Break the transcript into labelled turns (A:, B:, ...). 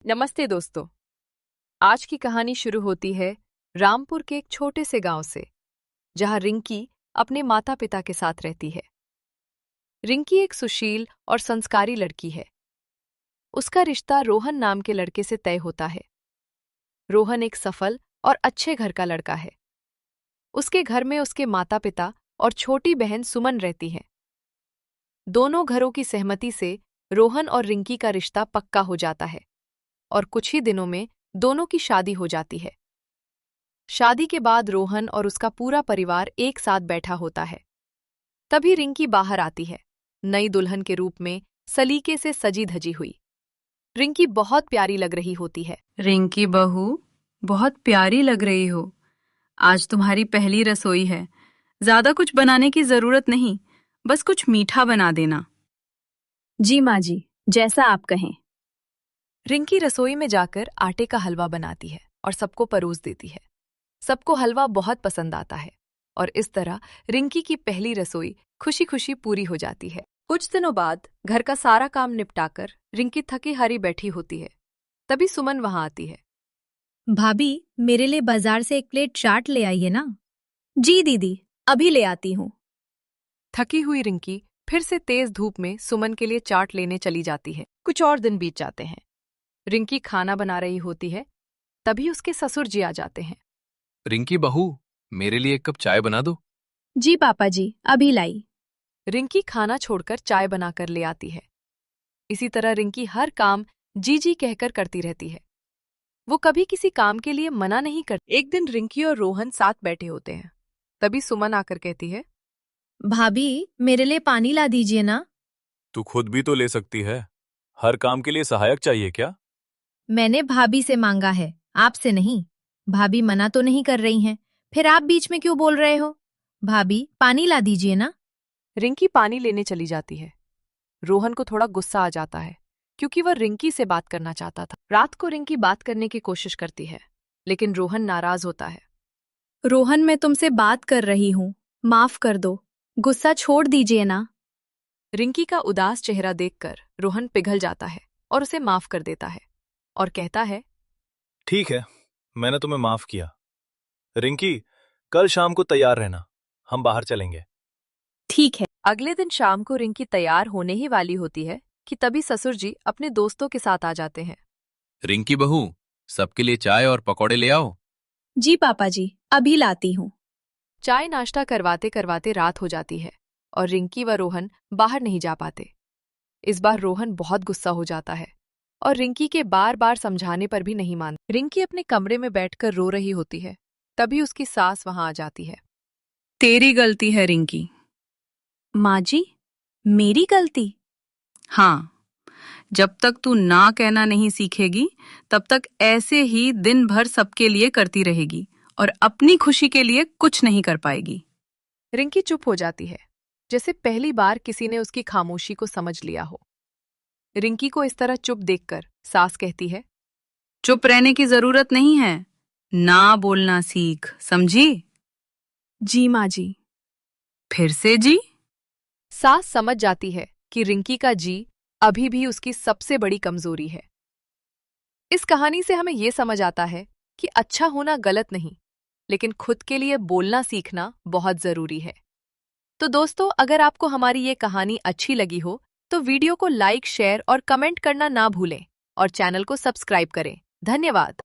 A: नमस्ते दोस्तों। आज की कहानी शुरू होती है रामपुर के एक छोटे से गांव से, जहां रिंकी अपने माता पिता के साथ रहती है। रिंकी एक सुशील और संस्कारी लड़की है। उसका रिश्ता रोहन नाम के लड़के से तय होता है। रोहन एक सफल और अच्छे घर का लड़का है। उसके घर में उसके माता पिता और छोटी बहन सुमन रहती है। दोनों घरों की सहमति से रोहन और रिंकी का रिश्ता पक्का हो जाता है और कुछ ही दिनों में दोनों की शादी हो जाती है। शादी के बाद रोहन और उसका पूरा परिवार एक साथ बैठा होता है। तभी रिंकी बाहर आती है, नई दुल्हन के रूप में, सलीके से सजी धजी हुई। रिंकी बहुत प्यारी लग रही होती है।
B: रिंकी बहू, बहुत प्यारी लग रही हो। आज तुम्हारी पहली रसोई है। ज्यादा कुछ बनाने की जरूरत नहीं, बस कुछ मीठा बना देना।
C: जी माँ जी, जैसा आप कहें।
A: रिंकी रसोई में जाकर आटे का हलवा बनाती है और सबको परोस देती है। सबको हलवा बहुत पसंद आता है और इस तरह रिंकी की पहली रसोई खुशी खुशी पूरी हो जाती है। कुछ दिनों बाद घर का सारा काम निपटाकर रिंकी थकी हारी बैठी होती है। तभी सुमन वहां आती है।
C: भाभी, मेरे लिए बाजार से एक प्लेट चाट ले आइए ना। जी दीदी, अभी ले आती हूँ।
A: थकी हुई रिंकी फिर से तेज धूप में सुमन के लिए चाट लेने चली जाती है। कुछ और दिन बीत जाते हैं। रिंकी खाना बना रही होती है, तभी उसके ससुर जी आ जाते हैं।
D: रिंकी बहू, मेरे लिए एक कप चाय बना दो।
C: जी पापा जी, अभी लाई।
A: रिंकी खाना छोड़कर चाय बनाकर ले आती है। इसी तरह रिंकी हर काम जी जी कहकर करती रहती है। वो कभी किसी काम के लिए मना नहीं करती। एक दिन रिंकी और रोहन साथ बैठे होते हैं। तभी सुमन आकर कहती है,
C: भाभी, मेरे लिए पानी ला दीजिए ना।
E: तू खुद भी तो ले सकती है। हर काम के लिए सहायक चाहिए क्या?
C: मैंने भाभी से मांगा है, आपसे नहीं। भाभी मना तो नहीं कर रही हैं, फिर आप बीच में क्यों बोल रहे हो? भाभी, पानी ला दीजिए ना।
A: रिंकी पानी लेने चली जाती है। रोहन को थोड़ा गुस्सा आ जाता है, क्योंकि वह रिंकी से बात करना चाहता था। रात को रिंकी बात करने की कोशिश करती है, लेकिन रोहन नाराज होता है।
C: रोहन, मैं तुमसे बात कर रही हूँ, माफ कर दो। गुस्सा छोड़ दीजिए ना।
A: रिंकी का उदास चेहरा देखकर रोहन पिघल जाता है और उसे माफ कर देता है और कहता है,
E: ठीक है, मैंने तुम्हें माफ किया। रिंकी, कल शाम को तैयार रहना, हम बाहर चलेंगे।
C: ठीक है।
A: अगले दिन शाम को रिंकी तैयार होने ही वाली होती है कि तभी ससुर जी अपने दोस्तों के साथ आ जाते हैं।
D: रिंकी बहू, सबके लिए चाय और पकौड़े ले आओ।
C: जी पापा जी, अभी लाती हूँ।
A: चाय नाश्ता करवाते करवाते रात हो जाती है और रिंकी व रोहन बाहर नहीं जा पाते। इस बार रोहन बहुत गुस्सा हो जाता है और रिंकी के बार बार समझाने पर भी नहीं मानता। रिंकी अपने कमरे में बैठकर रो रही होती है। तभी उसकी सास वहां आ जाती है।
B: तेरी गलती है रिंकी।
C: माँ जी, मेरी गलती?
B: हाँ, जब तक तू ना कहना नहीं सीखेगी, तब तक ऐसे ही दिन भर सबके लिए करती रहेगी और अपनी खुशी के लिए कुछ नहीं कर पाएगी।
A: रिंकी चुप हो जाती है, जैसे पहली बार किसी ने उसकी खामोशी को समझ लिया हो। रिंकी को इस तरह चुप देखकर सास कहती है,
B: चुप रहने की जरूरत नहीं है, ना बोलना सीख, समझी?
C: जी माँ जी।
B: फिर से जी?
A: सास समझ जाती है कि रिंकी का जी अभी भी उसकी सबसे बड़ी कमजोरी है। इस कहानी से हमें ये समझ आता है कि अच्छा होना गलत नहीं, लेकिन खुद के लिए बोलना सीखना बहुत जरूरी है। तो दोस्तों, अगर आपको हमारी ये कहानी अच्छी लगी हो तो वीडियो को लाइक, शेयर और कमेंट करना ना भूलें और चैनल को सब्सक्राइब करें। धन्यवाद।